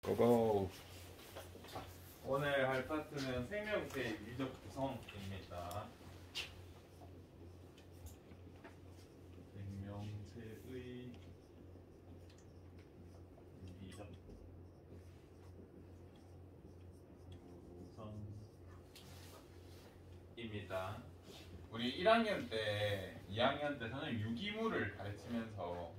고고. 오늘 할 파트는 생명체의 유기적 구성입니다. 생명체의 유기적 구성입니다. 우리 1학년 때, 2학년 때 저는 유기물을 가르치면서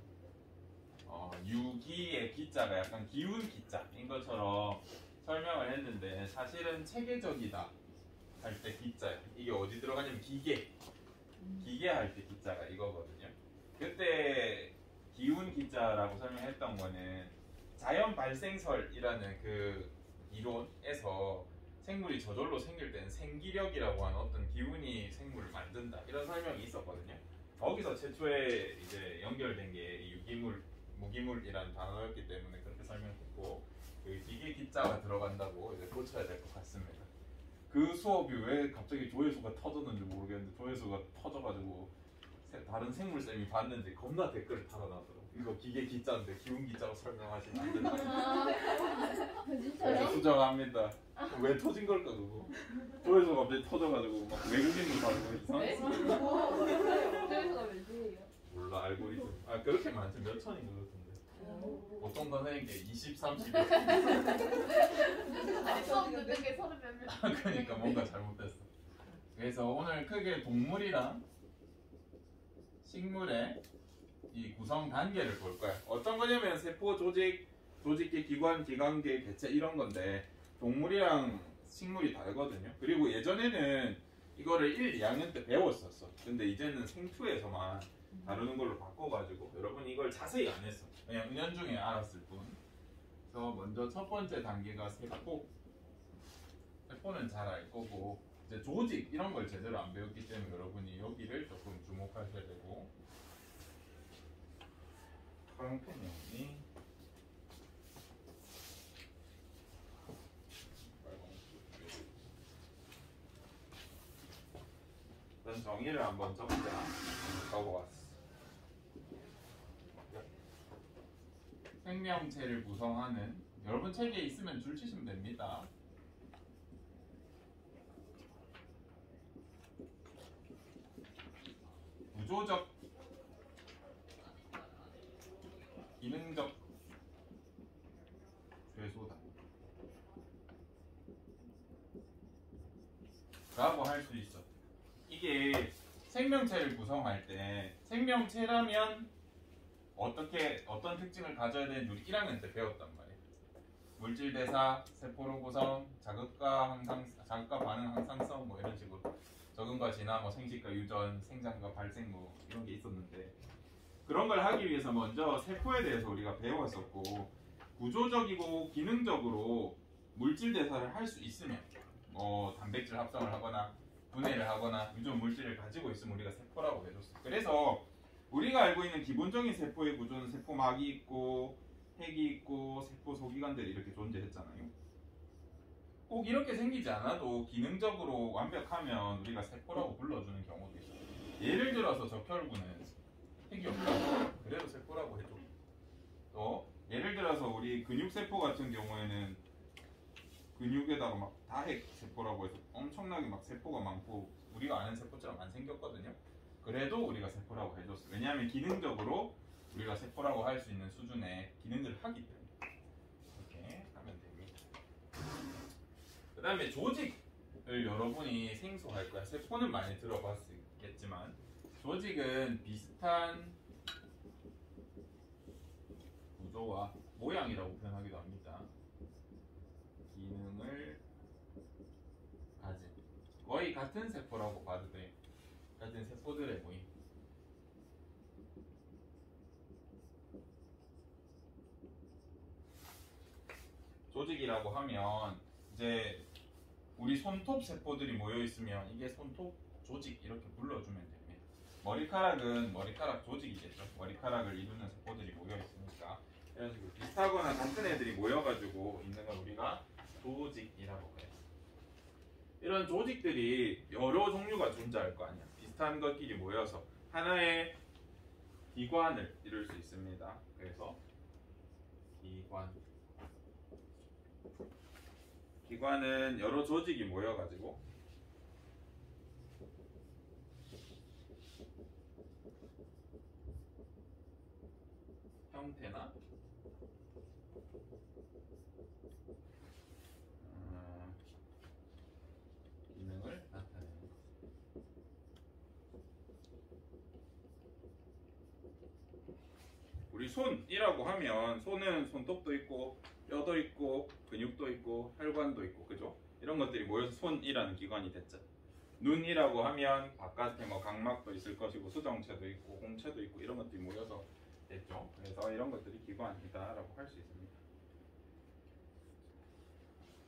유기의 기자가 약간 기운 기자인 것처럼 설명을 했는데 사실은 체계적이다 할 때 기자예요. 이게 어디 들어가냐면 기계 할 때 기자가 이거거든요. 그때 기운 기자라고 설명했던 거는 자연 발생설이라는 그 이론에서 생물이 저절로 생길 때는 생기력이라고 하는 어떤 기운이 생물을 만든다 이런 설명이 있었거든요. 거기서 최초에 이제 연결된 게 유기물, 무기물이라는 단어였기 때문에 그렇게 설명했고, 그 기계 기자가 들어간다고 이제 고쳐야 될 것 같습니다. 그 수업이 왜 갑자기 조회수가 터졌는지 모르겠는데 조회수가 터져가지고 다른 생물쌤이 봤는데 겁나 댓글을 달아나더라고. 이거 기계 기자인데 기운 기자로 설명하시면 안 된다. 진짜요? 수정합니다. 왜 터진 걸까 그거? 조회수가 갑자기 터져가지고 막 외국인들 다는 거 네? 이상했어. 조회수가 몇이에요? 몰라, 알고리즘. 아 그렇게 많지, 몇 천인 것 같은데. 보통 선생님께 20, 30. 아니 수업 듣는 게 30몇 명. 그러니까 뭔가 잘못됐어. 그래서 오늘 크게 동물이랑 식물의 이 구성 단계를 볼 거야. 어떤 거냐면 세포, 조직, 조직계, 기관, 기관계, 개체 이런 건데 동물이랑 식물이 다르거든요. 그리고 예전에는 이거를 1, 2학년 때 배웠었어. 근데 이제는 생투에서만 다루는 걸로 바꿔가지고 여러분 이걸 자세히 안 했어. 그냥 은연중에 알았을 뿐. 그래서 먼저 첫 번째 단계가 세포. 세포는 잘 알 거고 이제 조직 이런 걸 제대로 안 배웠기 때문에 여러분이 여기를 조금 주목하셔야 되고. 파란 펜이 일단 정의를 한번 적자. 적어왔어. 생명체를 구성하는, 여러분 책에 있으면 줄 치시면 됩니다. 구조적, 기능적 죄소다 라고 할 수 있어. 이게 생명체를 구성할 때 생명체라면 어떤 특징을 가져야 되는지 우리 1학년 때 배웠단 말이에요. 물질 대사, 세포로 구성, 자극과 반응 항상성 뭐 이런 식으로 적응과 진화, 뭐 생식과 유전, 생장과 발생 뭐 이런 게 있었는데, 그런 걸 하기 위해서 먼저 세포에 대해서 우리가 배웠었고, 구조적이고 기능적으로 물질 대사를 할 수 있으면 뭐 단백질 합성을 하거나 분해를 하거나 유전 물질을 가지고 있으면 우리가 세포라고 해줬어. 그래서 우리가 알고 있는 기본적인 세포의 구조는 세포막이 있고 핵이 있고 세포 소기관들이 이렇게 존재했잖아요. 꼭 이렇게 생기지 않아도 기능적으로 완벽하면 우리가 세포라고 불러주는 경우도 있어요. 예를 들어서 적혈구는 핵이 없다. 그래도 세포라고 해줘. 또 예를 들어서 우리 근육세포 같은 경우에는 근육에다가 막 다핵 세포라고 해서 엄청나게 막 세포가 많고 우리가 아는 세포처럼 안 생겼거든요. 그래도 우리가 세포라고 해줬어요. 왜냐하면 기능적으로 우리가 세포라고 할 수 있는 수준의 기능을 하기 때문에. 이렇게 하면 됩니다. 그 다음에 조직을 여러분이 생소할 거야. 세포는 많이 들어봤겠지만 조직은 비슷한 구조와 모양이라고 표현하기도 합니다. 기능을 가진 거의 같은 세포라고 봐도 돼. 같은 세포들의 모임. 조직이라고 하면 이제 우리 손톱 세포들이 모여 있으면 이게 손톱 조직 이렇게 불러주면 됩니다. 머리카락은 머리카락 조직이겠죠. 머리카락을 이루는 세포들이 모여 있으니까 이런 식으로 비슷하거나 같은 애들이 모여가지고 있는 걸 우리가 조직이라고 해요. 이런 조직들이 여러 종류가 존재할 거 아니야. 비슷한 것끼리 모여서 하나의 기관을 이룰 수 있습니다. 그래서 기관, 기관은 여러 조직이 모여가지고 형태나 기능을 나타내는 것. 우리 손이라고 하면 손은 손톱도 있고 뼈도 있고 근육도 있고 혈관도 있고 그죠? 이런 것들이 모여서 손이라는 기관이 됐죠. 눈이라고 하면 바깥에 뭐 각막도 있을 것이고 수정체도 있고 홍채도 있고 이런 것들이 모여서 됐죠. 그래서 이런 것들이 기관이다라고 할 수 있습니다.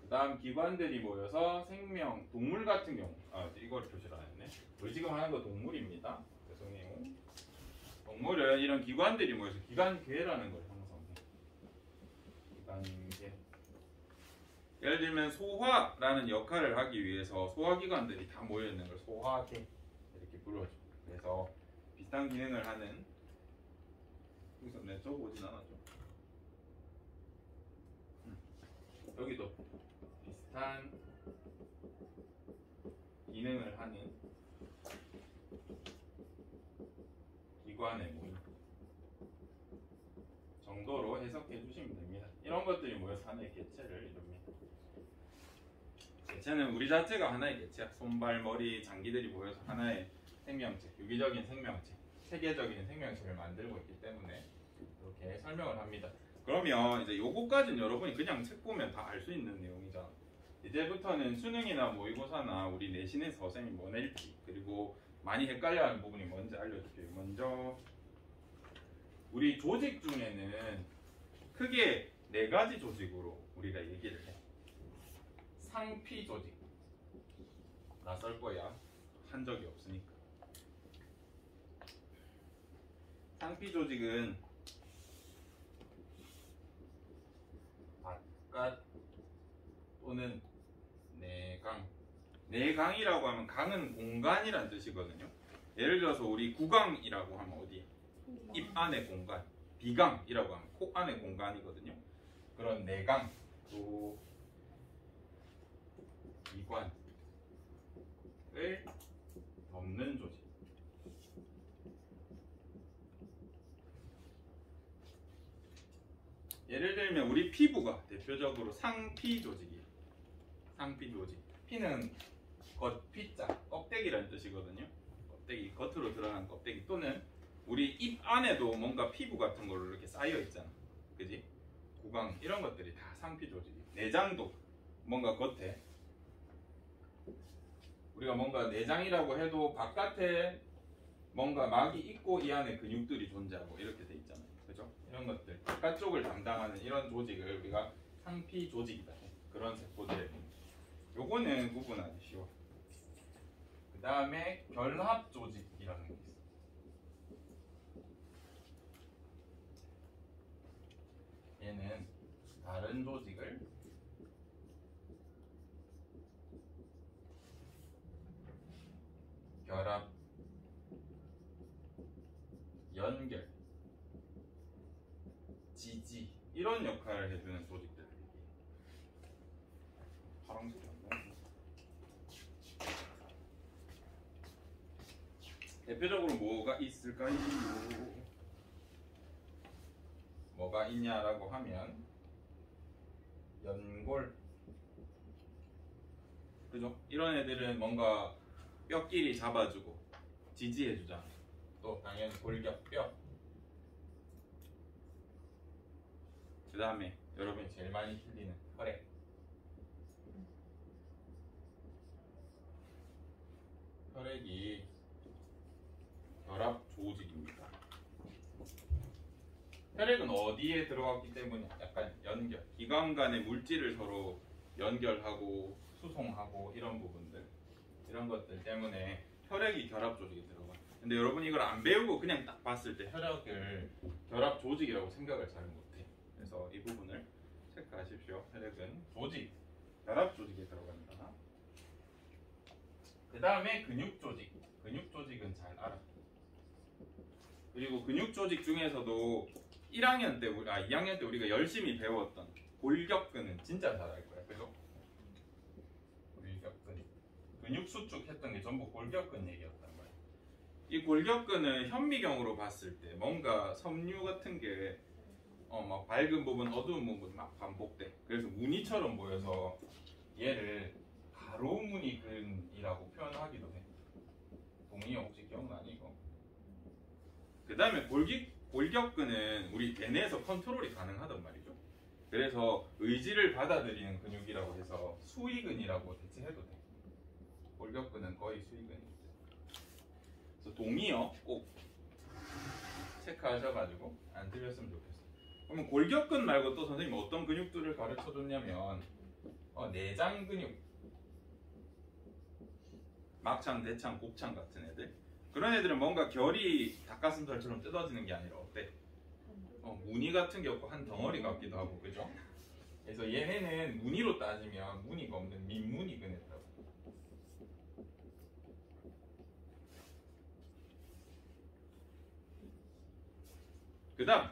그 다음 기관들이 모여서 생명, 동물 같은 경우 이걸 표시를 안 했네. 우리 지금 하는 거 동물입니다. 죄송해요. 동물은 이런 기관들이 모여서 기관계라는 걸 형성해. 기관계. 예를 들면 소화라는 역할을 하기 위해서 소화기관들이 다 모여있는 걸 소화계 이렇게 불러줘. 그래서 비슷한 기능을 하는 여기서 내 적어오진 않았죠. 여기도 비슷한 기능을 하는 기관의 모임 정도로 해석해 주시면 됩니다. 이런 것들이 모여서 하나의 개체를 이룹니다. 개체는 우리 자체가 하나의 개체야. 손발, 머리, 장기들이 모여서 하나의 생명체, 유기적인 생명체, 세계적인 생명체를 만들고 있기 때문에 이렇게 설명을 합니다. 그러면 이제 요거까지는 여러분이 그냥 책 보면 다 알 수 있는 내용이잖아. 이제부터는 수능이나 모의고사나 우리 내신에서 선생님이 뭐 낼지 그리고 많이 헷갈려하는 부분이 뭔지 알려줄게요. 먼저 우리 조직 중에는 크게 4가지 조직으로 우리가 얘기를 해. 상피 조직. 낯설 거야. 한 적이 없으니까. 상피 조직은 바깥 또는 내강. 내강이라고 하면 강은 공간이란 뜻이거든요. 예를 들어서 우리 구강이라고 하면 어디야? 입 안의 공간. 비강이라고 하면 코 안의 공간이거든요. 그런 내강 또 이관을 덮는 조직. 예를 들면 우리 피부가 대표적으로 상피 조직이에요. 상피 조직. 피는 겉피자, 껍데기라는 뜻이거든요. 껍데기, 겉으로 드러난 껍데기 또는 우리 입 안에도 뭔가 피부 같은 걸로 이렇게 쌓여 있잖아. 그지? 구강 이런 것들이 다 상피 조직이에요. 내장도 뭔가 겉에 우리가 뭔가 내장이라고 해도 바깥에 뭔가 막이 있고 이 안에 근육들이 존재하고 이렇게 돼 있잖아요. 그죠? 이런 것들 바깥쪽을 담당하는 이런 조직을 우리가 상피 조직이다. 그런 세포들에 요거는 구분하기 쉬워. 그 다음에 결합 조직이라는 게 있어. 얘는 다른 조직을 결합, 연결, 지지 이런 역할을 해주는 조직들. 파란색이 안 나오네. 대표적으로 뭐가 있을까요? 뭐가 있냐라고 하면 연골, 그죠? 이런 애들은 뭔가 뼈끼리 잡아주고 지지해주잖아. 또 당연히 골격, 뼈. 그 다음에 여러분이 제일 많이 틀리는 혈액. 혈액이 결합 조직입니다. 혈액은 어디에 들어갔기 때문에 약간 연결, 기관 간의 물질을 서로 연결하고 수송하고 이런 부분들, 이런 것들 때문에 혈액이 결합 조직에 들어가. 근데 여러분 이걸 안 배우고 그냥 딱 봤을 때 혈액을 결합 조직이라고 생각을 잘 못해. 그래서 이 부분을 체크하십시오. 혈액은 조직, 결합 조직에 들어간다. 그 다음에 근육 조직. 근육 조직은 잘 알아. 그리고 근육 조직 중에서도 2학년 때 우리가 열심히 배웠던 골격근은 진짜 잘 알 거야. 그죠? 근육 수축 했던 게 전부 골격근 얘기였단 말이야. 이 골격근은 현미경으로 봤을 때 뭔가 섬유 같은 게 막 밝은 부분, 어두운 부분 막 반복돼. 그래서 무늬처럼 보여서 얘를 가로무늬근이라고 표현하기도 해. 동의어 혹시 기억나니 이거? 그 다음에 골격근은 우리 대뇌에서 컨트롤이 가능하단 말이죠. 그래서 의지를 받아들이는 근육이라고 해서 수의근이라고 대체해도 돼. 골격근은 거의 수의근이기 때문에. 그래서 동의어 꼭 체크하셔가지고 안 틀렸으면 좋겠어요. 그러면 골격근 말고 또 선생님이 어떤 근육들을 가르쳐 줬냐면 내장 근육, 막창, 대창, 곱창 같은 애들. 그런 애들은 뭔가 결이 닭가슴살처럼 뜯어지는 게 아니라 어때? 무늬 같은 게 없고 한 덩어리 같기도 하고, 그죠? 그래서 얘네는 무늬로 따지면 무늬가 없는 민무늬근이라고. 그 다음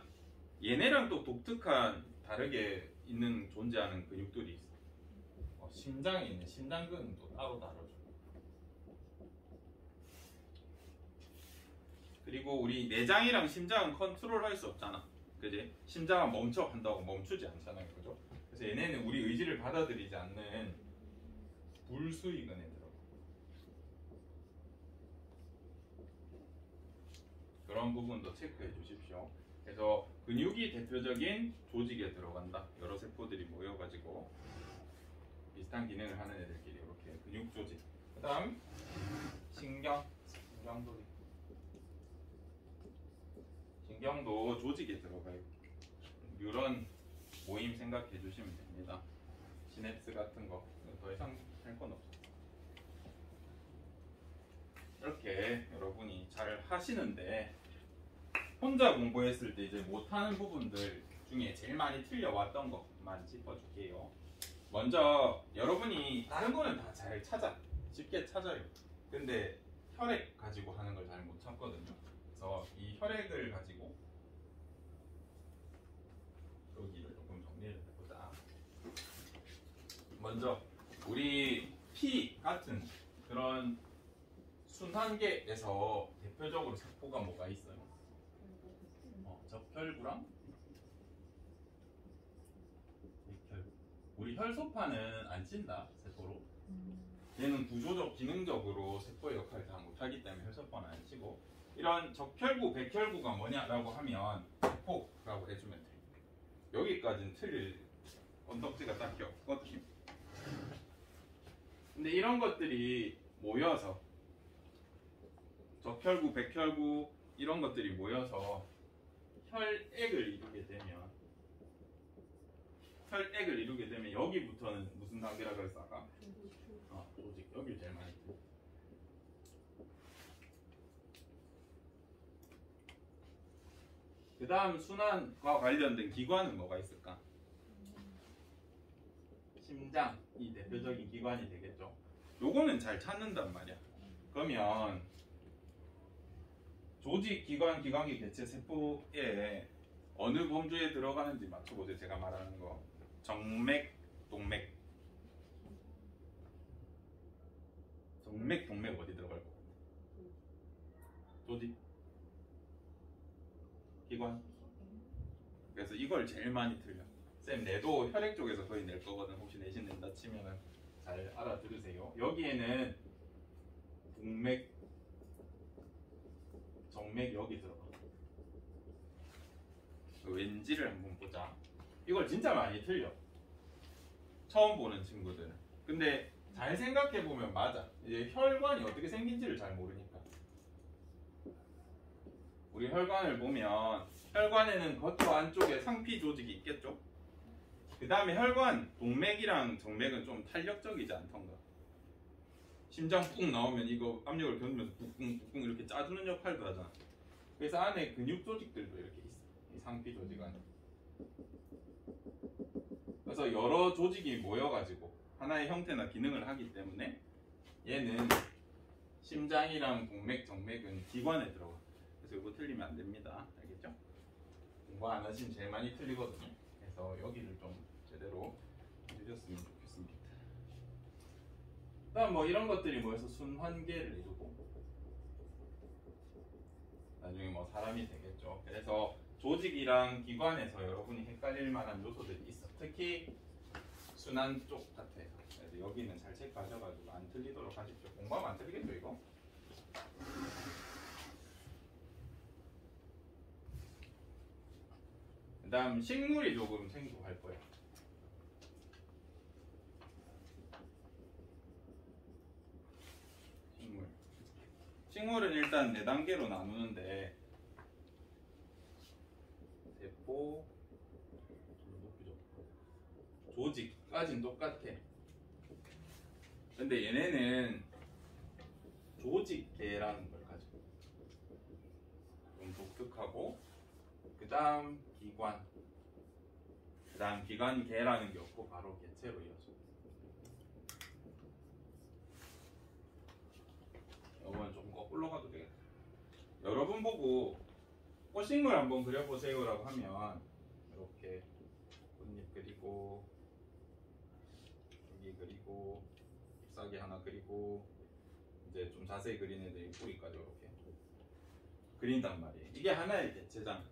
얘네랑 또 독특한 다르게 있는 존재하는 근육들이 있어. 심장에 있는 심장근은 또 따로 다르죠. 그리고 우리 내장이랑 심장은 컨트롤할 수 없잖아, 그지? 심장은 멈춰 한다고 멈추지 않잖아요, 그죠? 그래서 얘네는 우리 의지를 받아들이지 않는 불수의근에 들어가. 그런 부분도 체크해 주십시오. 그래서 근육이 대표적인 조직에 들어간다. 여러 세포들이 모여가지고 비슷한 기능을 하는 애들끼리 이렇게 근육 조직. 그 다음 신경조직. 신경도 조직에 들어가요. 뉴런 모임 생각해 주시면 됩니다. 시냅스 같은 거 더 이상 할 건 없어. 이렇게 여러분이 잘 하시는데 혼자 공부했을 때 이제 못하는 부분들 중에 제일 많이 틀려왔던 것만 짚어줄게요. 먼저 여러분이 다른 거는 다 잘 찾아, 쉽게 찾아요. 근데 혈액 가지고 하는 걸 잘 못 찾거든요. 그래서 이 혈액을 가지고 여기를 조금 정리를 해보자. 먼저 우리 피 같은 그런 순환계에서 대표적으로 세포가 뭐가 있어요? 적혈구랑 백혈구. 우리 혈소판은 안 찐다, 세포로. 얘는 구조적, 기능적으로 세포의 역할을 다 못하기 때문에 혈소판은 안 치고, 이런 적혈구, 백혈구가 뭐냐라고 하면 세포라고 해주면 돼. 여기까지는 틀릴 언덕지가 딱히 없거든요. 근데 이런 것들이 모여서 적혈구, 백혈구 이런 것들이 모여서 혈액을 이루게 되면 여기부터는 무슨 단계라 그랬어 아까? 조직. 여기를 제일 많이 들. 그 다음 순환과 관련된 기관은 뭐가 있을까? 심장이 대표적인 기관이 되겠죠. 요거는 잘 찾는단 말이야. 그러면 조직, 기관, 기관기, 개체, 세포에 어느 범주에 들어가는지 맞춰보세요. 제가 말하는 거. 정맥, 동맥. 정맥, 동맥 어디 들어갈 것 같아? 조직, 기관. 그래서 이걸 제일 많이 틀려. 쌤, 내도 혈액 쪽에서 거의 낼 거거든. 혹시 내신 낸다 치면은 잘 알아들으세요. 여기에는 동맥, 정맥 여기 들어가. 왠지를 한번 보자. 이걸 진짜 많이 틀려. 처음 보는 친구들은. 근데 잘 생각해보면 맞아. 이제 혈관이 어떻게 생긴지를 잘 모르니까. 우리 혈관을 보면 혈관에는 겉과 안쪽에 상피 조직이 있겠죠? 그 다음에 혈관, 동맥이랑 정맥은 좀 탄력적이지 않던가. 심장 꾹 나오면 이거 압력을 견디면서 꾹꾹 이렇게 짜주는 역할도 하잖아. 그래서 안에 근육 조직들도 이렇게 있어. 이 상피 조직 안에. 그래서 여러 조직이 모여가지고 하나의 형태나 기능을 하기 때문에 얘는 심장이랑 동맥, 정맥은 기관에 들어가. 그래서 이거 틀리면 안 됩니다. 알겠죠? 공부 안 하시면 제일 많이 틀리거든요. 그래서 여기를 좀 제대로 해주셨으면 좋겠습니다. 그다음 뭐 이런 것들이 모여서 순환계를 이루고 나중에 뭐 사람이 되겠죠. 그래서 조직이랑 기관에서 여러분이 헷갈릴 만한 요소들이 있어. 특히 순환 쪽 같아요. 그래서 여기는 잘 체크하셔가지고 안 틀리도록 하십시오. 공부하면 안 틀리겠죠 이거? 그 다음 식물이 조금 생소할 거예요. 식물은 일단 4단계로 나누는데 세포, 조직까지는 똑같아. 근데 얘네는 조직계라는 걸 가지고 좀 독특하고, 그 다음 기관, 그 다음 기관계라는 게 없고 바로 개체로 이어져. 이건 조금 거꾸로 가도 되겠다. 여러분 보고 꽃식물 한번 그려보세요라고 하면 이렇게 꽃잎 그리고 여기 그리고 잎사귀 하나 그리고 이제 좀 자세히 그리는 애들 뿌리까지 이렇게 그린단 말이에요. 이게 하나의 개체잖아.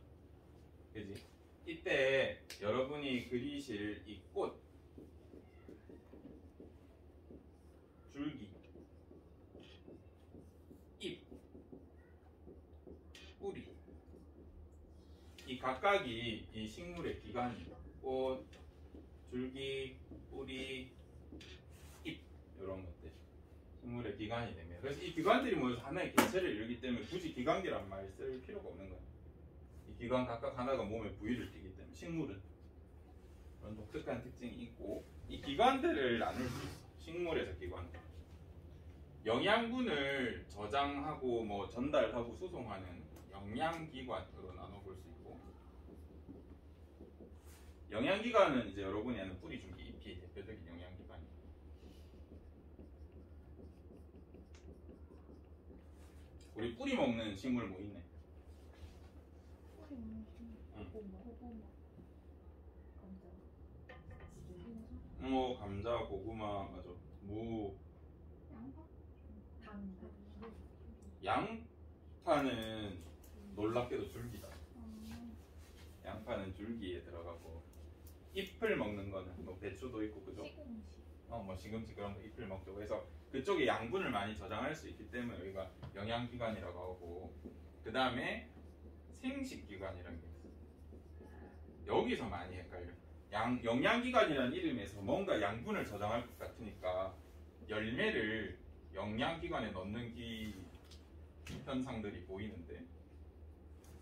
그지? 이때 여러분이 그리실 이 꽃, 줄기, 잎, 뿌리, 이 각각이 이 식물의 기관이에요. 꽃, 줄기, 뿌리, 잎, 이런 것들 식물의 기관이 되면, 그래서 이 기관들이 모여서 하나의 개체를 이루기 때문에 굳이 기관계란 말 쓸 필요가 없는 거예요. 이 기관 각각 하나가 몸에 부위를 띠기 때문에 식물은 그런 독특한 특징이 있고, 이 기관들을 나눌 수 있어. 식물에서 기관들, 영양분을 저장하고 뭐 전달하고 수송하는 영양기관으로 나눠볼 수 있고, 영양기관은 이제 여러분이 아는 뿌리, 줄기, 잎이 대표적인 영양기관이에요. 우리 뿌리 먹는 식물 뭐 있네? 뭐 감자, 고구마, 맞아. 무, 양파는 놀랍게도 줄기다. 양파는 줄기에 들어가고, 잎을 먹는 거는 뭐 배추도 있고, 그죠? 뭐 시금치 그런 거 잎을 먹죠. 그래서 그쪽에 양분을 많이 저장할 수 있기 때문에 여기가 영양기관이라고 하고, 그 다음에 생식기관이라는 게 있어요. 여기서 많이 헷갈려. 영양기관이라는 이름에서 뭔가 양분을 저장할 것 같으니까 열매를 영양기관에 넣는 현상들이 보이는데,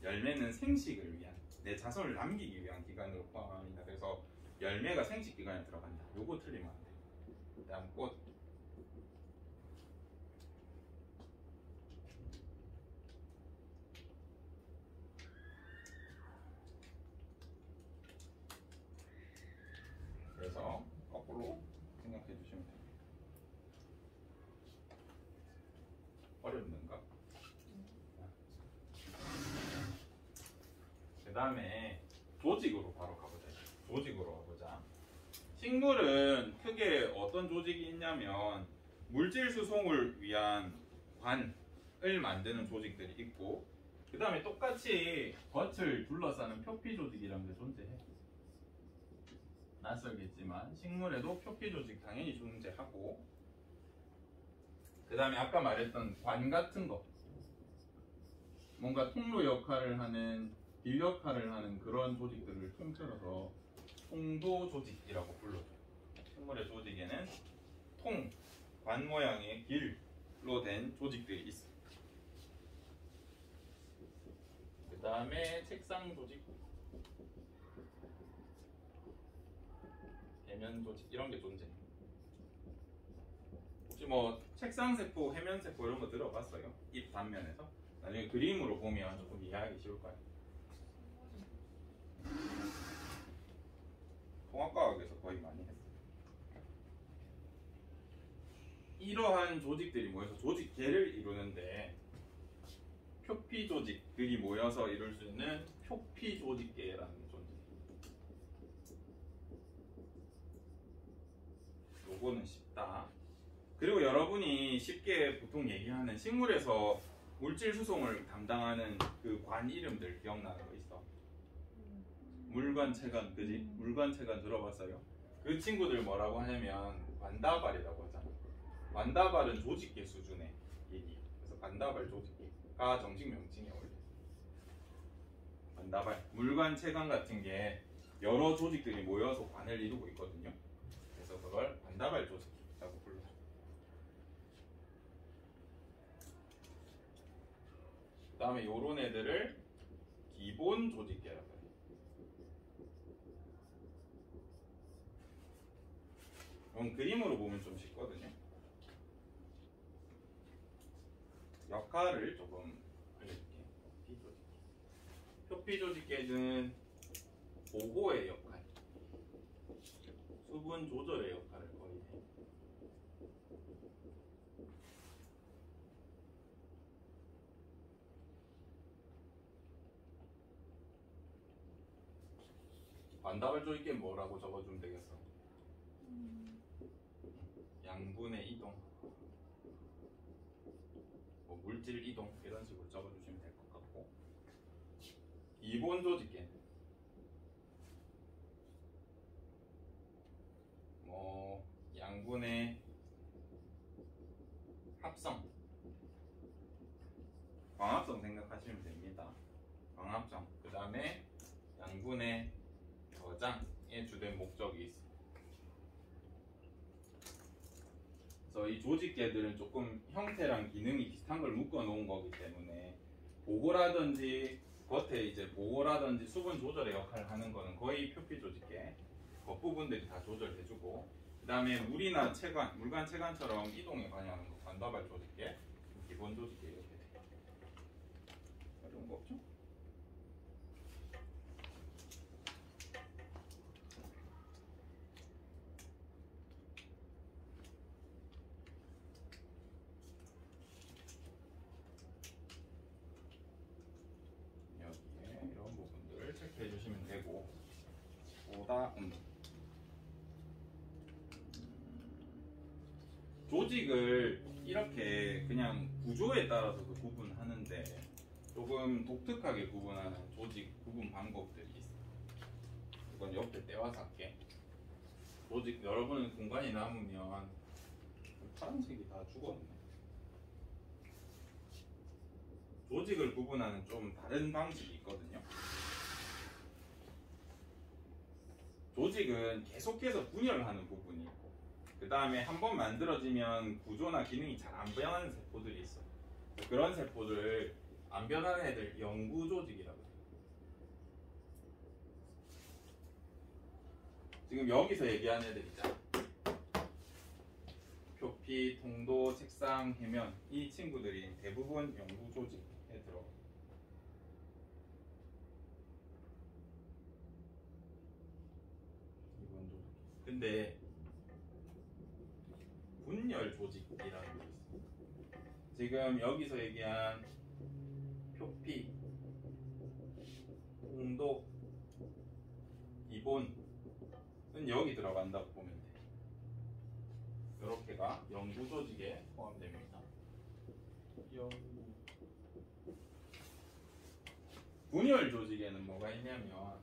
열매는 생식을 위한, 내 자손을 남기기 위한 기관으로 포함합니다. 그래서 열매가 생식기관에 들어간다. 요거 틀리면 안 돼요. 그 다음 꽃, 그래서 거꾸로 생각해 주시면 됩니다. 어렵는가? 그 다음에 조직으로 바로 가보자. 조직으로 가보자. 식물은 크게 어떤 조직이 있냐면, 물질 수송을 위한 관을 만드는 조직들이 있고, 그 다음에 똑같이 겉을 둘러싸는 표피 조직이라는 게 존재해. 낯설겠지만 식물에도 표피 조직 당연히 존재하고, 그 다음에 아까 말했던 관 같은 거, 뭔가 통로 역할을 하는, 길 역할을 하는 그런 조직들을 통틀어서 통도 조직이라고 불러줘요. 식물의 조직에는 통, 관 모양의 길로 된 조직들이 있어요. 그 다음에 책상 조직, 해면 조직, 이런 게 존재해요. 혹시 뭐 책상 세포, 해면 세포 이런 거 들어봤어요? 잎 단면에서? 나중에 그림으로 보면 조금 이해하기 쉬울 거예요. 통합과학에서 거의 많이 했어요. 이러한 조직들이 모여서 조직계를 이루는데, 표피 조직들이 모여서 이룰 수 있는 표피 조직계라는 게 존재해요. 요거는 쉽다. 그리고 여러분이 쉽게 보통 얘기하는 식물에서 물질 수송을 담당하는 그 관 이름들 기억나는 거 있어? 물관, 체관, 그지? 물관, 체관 들어봤어요? 그 친구들 뭐라고 하냐면 관다발이라고 하잖아. 관다발은 조직계 수준의 얘기. 그래서 관다발 조직계가 정식 명칭이 원래. 관다발, 물관, 체관 같은 게 여러 조직들이 모여서 관을 이루고 있거든요. 그래서 그걸 관다발 조직이라고 불러요. 그 다음에 요런 애들을 기본 조직계라고 해요. 이건 그림으로 보면 좀 쉽거든요. 역할을 조금 알려줄게요. 표피 조직계는 보호의 역할, 수분 조절의 역할을 거의 해요. 관다발 조직계 뭐라고 적어주면 되겠어? 양분의 이동, 뭐 물질 이동 이런 식으로 적어주시면 될 것 같고, 기본 조직계는 뭐 양분의 합성, 광합성 생각하시면 됩니다. 광합성. 그 다음에 양분의 저장의 주된 목적이 있어. 그래서 이 조직계들은 조금 형태랑 기능이 비슷한 걸 묶어 놓은 거기 때문에 보호라든지 겉에 이제 보호라든지 수분 조절의 역할을 하는 거는 거의 표피 조직계 겉부분들이 다 조절해주고, 그 다음에 물이나 체관, 물관 체관처럼 이동에 관여하는 거 관다발 조직계, 기본 조직계 이렇게 돼요. 어려운 거 없죠? 여기에 이런 부분들을 체크해 주시면 되고, 그다음 조직을 이렇게 그냥 구조에 따라서도 구분하는데 조금 독특하게 구분하는 조직 구분 방법들이 있어요. 이건 옆에 떼와서 할게. 조직, 여러분은 공간이 남으면 파란색이 다 죽었네. 조직을 구분하는 좀 다른 방식이 있거든요. 조직은 계속해서 분열하는 부분이 있고, 그 다음에 한번 만들어지면 구조나 기능이 잘 안 변하는 세포들이 있어. 그런 세포들 안 변하는 애들 영구 조직이라고 해요. 지금 여기서 얘기하는 애들 있잖아. 표피, 통도, 색상, 해면, 이 친구들이 대부분 영구 조직에 들어가요. 이번 조직. 근데 분열 조직이라는 게 있어요. 지금 여기서 얘기한 표피, 통도, 기본은 여기 들어간다고 보면 돼. 이렇게가 영구 조직에 포함됩니다. 분열 조직에는 뭐가 있냐면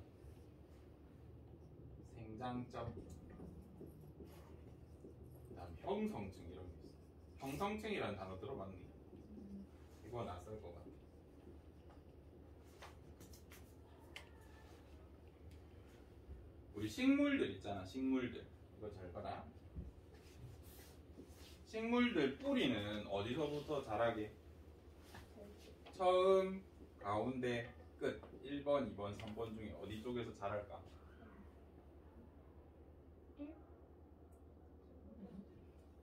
생장점, 그다음 형성층 이런 게 있어. 형성층이라는 단어 들어봤니? 이거 낯설 것 같아. 우리 식물들 있잖아, 식물들. 이거 잘 봐라. 식물들 뿌리는 어디서부터 자라게? 처음, 가운데, 끝. 1번, 2번, 3번 중에 어디 쪽에서 자랄까?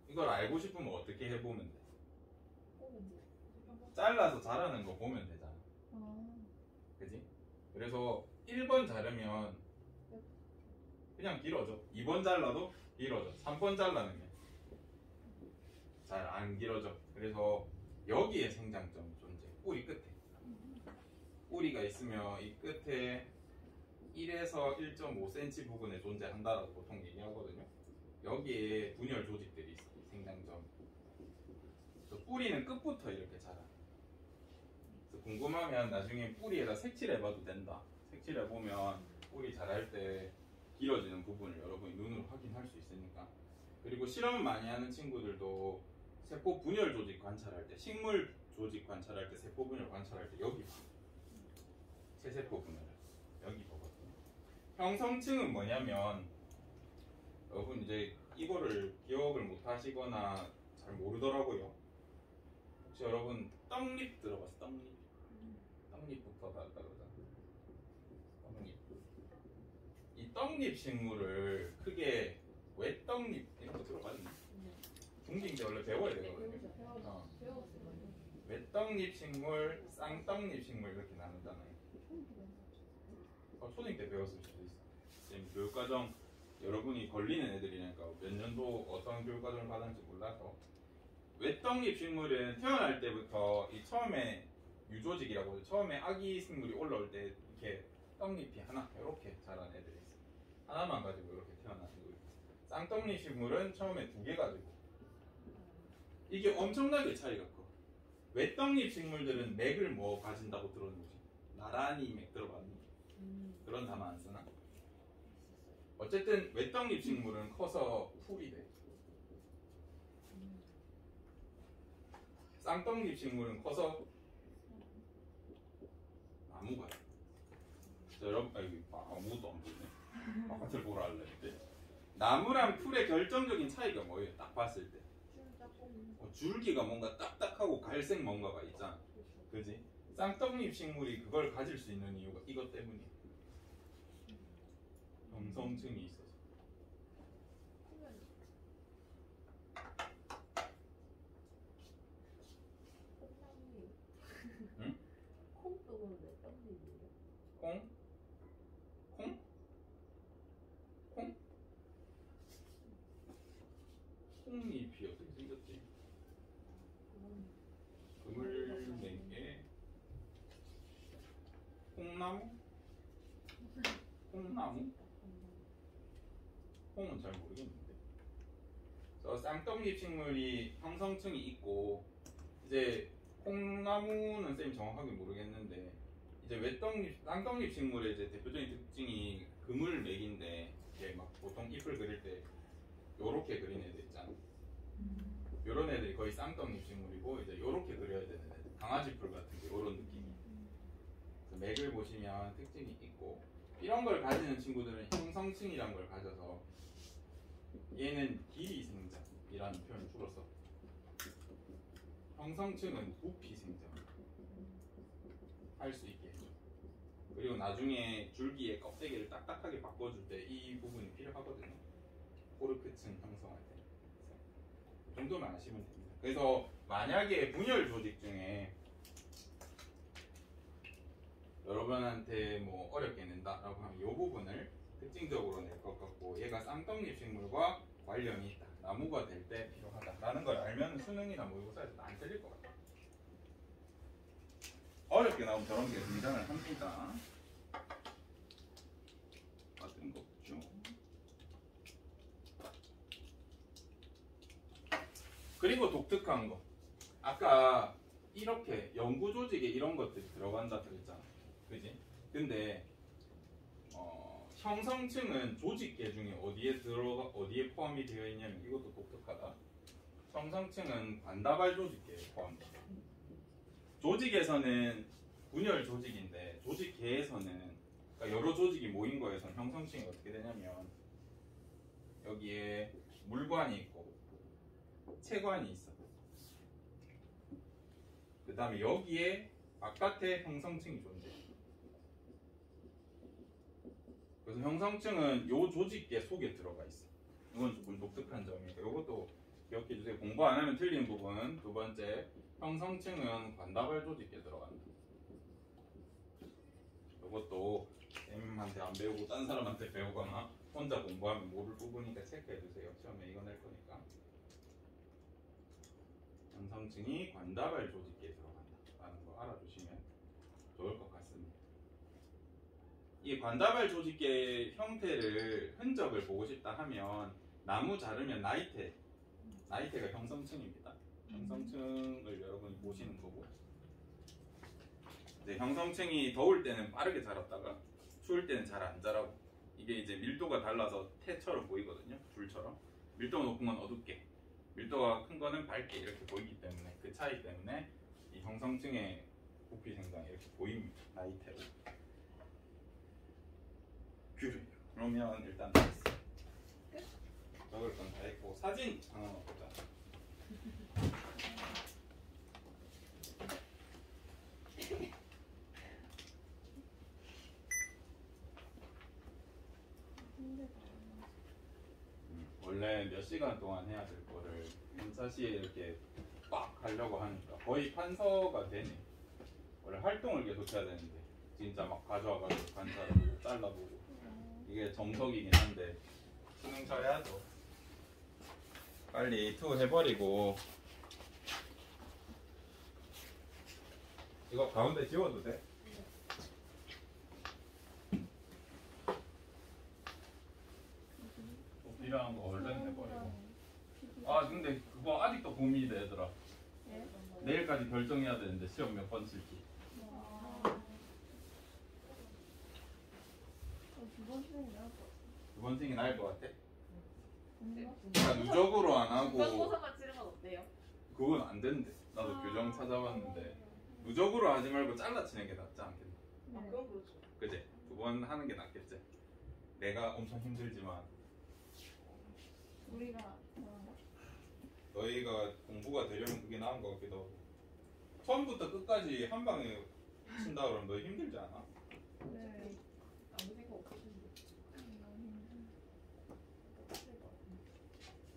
이걸 알고 싶으면 어떻게 해보면 돼? 잘라서 자라는 거 보면 되잖아. 그지? 그래서 1번 자르면 그냥 길어져. 2번 잘라도 길어져. 3번 잘라내면 잘 안 길어져. 그래서 여기에 생장점이 존재해. 뿌리 끝에. 뿌리가 있으면 이 끝에 1에서 1.5cm 부분에 존재한다라고 보통 얘기하거든요. 여기에 분열 조직들이 있어. 생장점. 또 뿌리는 끝부터 이렇게 자라. 그래서 궁금하면 나중에 뿌리에다 색칠해봐도 된다. 색칠해보면 뿌리 자랄 때 길어지는 부분을 여러분이 눈으로 확인할 수 있으니까. 그리고 실험 많이 하는 친구들도 세포 분열 조직 관찰할 때, 식물 조직 관찰할 때, 세포 분열 관찰할 때 여기 봐. 체세포 분열 여기 보거든요. 형성층은 뭐냐면 여러분 이제 이거를 기억을 못 하시거나 잘 모르더라고요. 혹시 여러분 떡잎 들어봤어? 떡잎? 떡잎부터 다르다. 떡잎. 이 떡잎 식물을 크게 외떡잎 이런 거 들어봤니? 중딩 때 원래 배워야 되거든요. 외떡잎 식물, 쌍떡잎 식물 이렇게 나누잖아요. 초딩 때 배웠을 수도 있어. 지금 교육과정 여러분이 걸리는 애들이니까 몇 년도 어떤 교육과정을 받았는지 몰라서. 외떡잎 식물은 태어날 때부터 이 처음에 유조직이라고 해서 처음에 아기 식물이 올라올 때 이렇게 떡잎이 하나 이렇게 자란 애들이 있어. 하나만 가지고 이렇게 태어나는 거예요. 쌍떡잎 식물은 처음에 2개 가지고. 이게 엄청나게 차이가 커. 외떡잎 식물들은 맥을 뭐 가진다고 들었는지. 나란히 맥 들어봤니? 그런 단어 안 쓰나? 어쨌든 외떡잎 식물은 커서 풀이 돼. 쌍떡잎 식물은 커서 나무가 돼. 여러분, 아무도 안 보네. 바깥을 보러 할래. 나무랑 풀의 결정적인 차이가 뭐예요? 딱 봤을 때. 줄기가 뭔가 딱딱하고 갈색 뭔가가 있잖아. 그지? 쌍떡잎 식물이 그걸 가질 수 있는 이유가 이것 때문이야. 형성층이 있어서. 응? 콩떡은 왜 떡잎이에요? 콩? 콩잎이 어떻게 생겼지? 그물맥에 콩나무? 콩은 잘 모르겠는데. 그래서 쌍떡잎 식물이 형성층이 있고 이제 콩나무는 쌤이 정확하게 모르겠는데 이제 외떡잎, 쌍떡잎 식물의 이제 대표적인 특징이 그물맥인데 이렇게 막 보통 잎을 그릴 때 요렇게 그린 애들 있잖아. 요런 애들이 거의 쌍떡잎 식물이고 이제 요렇게 그려야 되는 애들. 강아지풀 같은 게 요런 느낌이. 그래서 맥을 보시면 특징이 있고 이런 걸 가지는 친구들은 형성층이란 걸 가져서 얘는 길이 생장이라는 표현을 주로 써. 형성층은 부피 생장 할 수 있게 해줘. 그리고 나중에 줄기의 껍데기를 딱딱하게 바꿔줄 때 이 부분이 필요하거든요. 코르크층 형성할 때. 이 정도만 아시면 됩니다. 그래서 만약에 분열 조직 중에 여러분한테 뭐 어렵게 낸다라고 하면 이 부분을 특징적으로 낼 것 같고 얘가 쌍떡잎 식물과 관련이 있다. 나무가 될 때 필요하다라는 걸 알면 수능이나 모의고사에서 안 틀릴 것 같아요. 어렵게 나오면 저런 게 등장을 합니다. 맞은 거 없죠. 그리고 독특한 거. 아까 이렇게 연구 조직에 이런 것들이 들어간다 그랬잖아. 그지? 근데 형성층은 조직계 중에 어디에 포함이 되어 있냐면 이것도 독특하다. 형성층은 관다발 조직계에 포함돼. 조직에서는 분열 조직인데 조직계에서는 그러니까 여러 조직이 모인 거에서는 형성층이 어떻게 되냐면 여기에 물관이 있고 체관이 있어. 그 다음에 여기에 바깥에 형성층이 존재해. 그래서 형성층은 요 조직계 속에 들어가 있어. 이건 조금 독특한 점이니까 이것도 기억해 주세요. 공부 안 하면 틀린 부분. 두 번째, 형성층은 관다발 조직계에 들어간다. 이것도 쌤한테 안 배우고 딴 사람한테 배우거나 혼자 공부하면 모를 부분이니까 체크해 주세요. 시험에 이거 낼 거니까. 형성층이 관다발 조직계에 들어간다라는 거 알아두시면 좋을 것 같습니다. 이 관다발 조직계의 형태를 흔적을 보고 싶다 하면 나무 자르면 나이테 나이테가 형성층입니다. 형성층을 여러분이 보시는 거고, 이제 형성층이 더울 때는 빠르게 자랐다가 추울 때는 잘 안 자라고, 이게 이제 밀도가 달라서 태처럼 보이거든요. 줄처럼. 밀도가 높은 건 어둡게, 밀도가 큰 거는 밝게 이렇게 보이기 때문에, 그 차이 때문에 이 형성층의 부피 생장이 이렇게 보입니다. 나이테로. 그래요. 그러면 일단 다 했어. 적을 건 다 했고, 사진 하나 보자. 원래 몇 시간 동안 해야 될 거를 한사시에 이렇게 빡 하려고 하니까 거의 판서가 되네. 원래 활동을 계속 해야 되는데 진짜 막 가져와가지고 관찰하고 잘라보고, 이게 정석이긴 한데 수능 쳐야죠. 빨리 투 해버리고, 이거 가운데 지워도 돼? 또 필요한 거 얼른 해버리고. 아 근데 그거 아직도 고민이 돼 얘들아. 내일까지 결정해야 되는데 시험 몇 번 칠지. 두 번 쓰는 게 나을 것 같아? 그러니까 누적으로 안 하고. 중간고사만 치는 건 어때요? 그건 안 된대. 나도 교정 찾아봤는데 누적으로 하지 말고 잘라치는 게 낫지 않겠나? 그럼 그렇죠. 그지? 두 번 하는 게 낫겠지? 내가 엄청 힘들지만 우리가 너희가 공부가 되려면 그게 나은 것 같기도 하고. 처음부터 끝까지 한 방에 친다 그러면 너희 힘들지 않아? 네. 아무 생각 없으신데.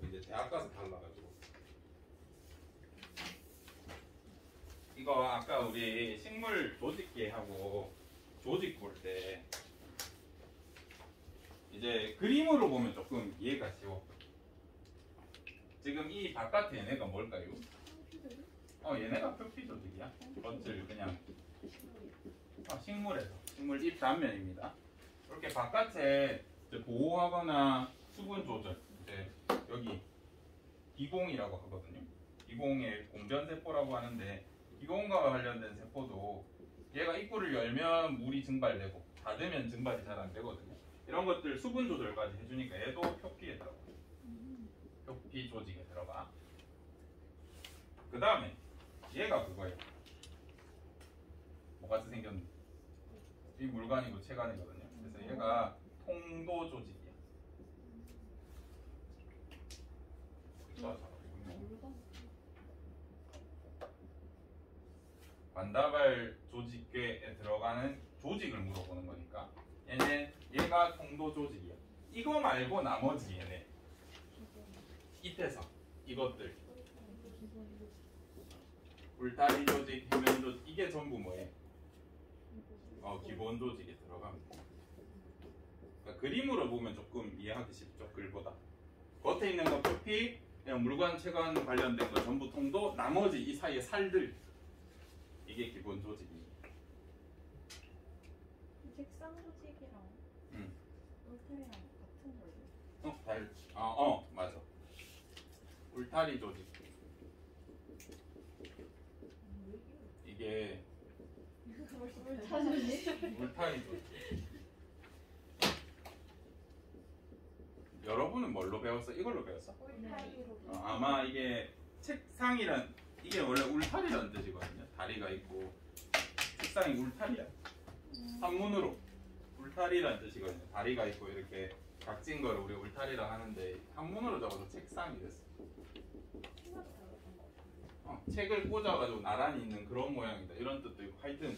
이제 대학 가서 달라가지고. 이거 아까 우리 식물 조직계하고 조직 볼 때 이제 그림으로 보면 조금 이해가 쉬워. 지금 이 바깥에 얘네가 뭘까요? 얘네가 표피 조직이야. 겉을 그냥 식물에서 식물 잎 단면입니다. 이렇게 바깥에 이제 보호하거나 수분 조절, 이제 여기 기공이라고 하거든요. 기공의 공변세포라고 하는데, 기공과 관련된 세포도 얘가 입구를 열면 물이 증발되고 닫으면 증발이 잘 안 되거든요. 이런 것들 수분 조절까지 해주니까 얘도 표피에 들어가. 표피 조직에 들어가. 그 다음에 얘가 그거예요. 뭐같이 생겼는데 이 물관이고 체관이거든요. 그래서 얘가 통도 조직이야. 관다발 조직궤에 들어가는 조직을 물어보는 거니까 얘가 통도 조직이야. 이거 말고 나머지 얘네 잎에서 이것들 울타리 조직, 해면 조직, 이게 전부 뭐예요? 기본 조직에 들어갑니다. 그러니까 그림으로 보면 조금 이해하기 쉽죠, 글보다. 겉에 있는 거 표피, 그냥 물관, 체관 관련된 거 전부 통도, 나머지 이 사이에 살들, 이게 기본 조직입니다. 책상 조직이랑 울타리랑 같은 거예요? 맞아. 울타리 조직. 이게 울타리 조직. 여러분은 뭘로 배웠어? 이걸로 배웠어? 울타리로. 아마 이게 책상이란, 이게 원래 울타리라는 뜻이거든요. 다리가 있고 책상이 울타리야. 한문으로 울타리라는 뜻이거든요. 다리가 있고 이렇게 각진 거를 우리 울타리라 하는데, 한문으로 적어서 책상이 됐어. 책을 꽂아가지고 나란히 있는 그런 모양이다, 이런 뜻도 있고. 하여튼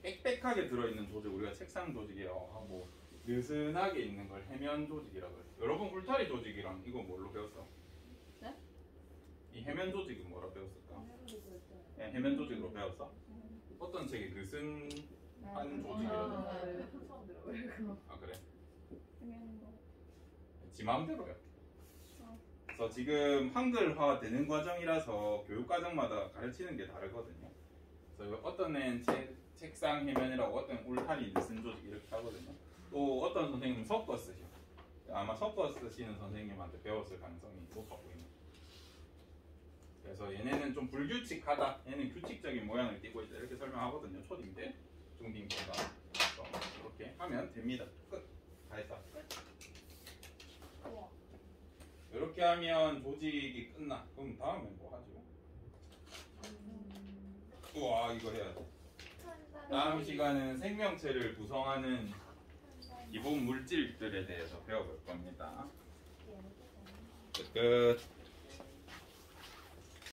빽빽하게 들어있는 조직, 우리가 책상 조직이라고 하고, 느슨하게 있는 걸 해면 조직이라고 해요. 여러분 울타리 조직이랑 이거 뭘로 배웠어? 네? 이 해면 조직은 뭐라 배웠을까? 네, 해면 조직으로 배웠어? 어떤 책이 느슨한 조직이라고? 처음 들어요. 아 그래? 그냥 뭐 지 마음대로요. 그래서 지금 한글화 되는 과정이라서 교육 과정마다 가르치는 게 다르거든요. 그래서 어떤 애는 책상 해면이라고, 어떤 울타리 느슨 조직 이렇게 하거든요. 또 어떤 선생님은 섞어 쓰셔. 아마 섞어 쓰시는 선생님한테 배웠을 가능성이 높아 보입니다. 그래서 얘네는 좀 불규칙하다. 얘는 규칙적인 모양을 띠고 있다. 이렇게 설명하거든요. 초딩들, 중딩들과. 이렇게 하면 됩니다. 끝. 다 했다. 우와. 이렇게 하면 조직이 끝나. 그럼 다음엔 뭐 하지? 우와, 이거 해야 돼. 다음 시간은 생명체를 구성하는 기본 물질들에 대해서 배워볼 겁니다. 끝.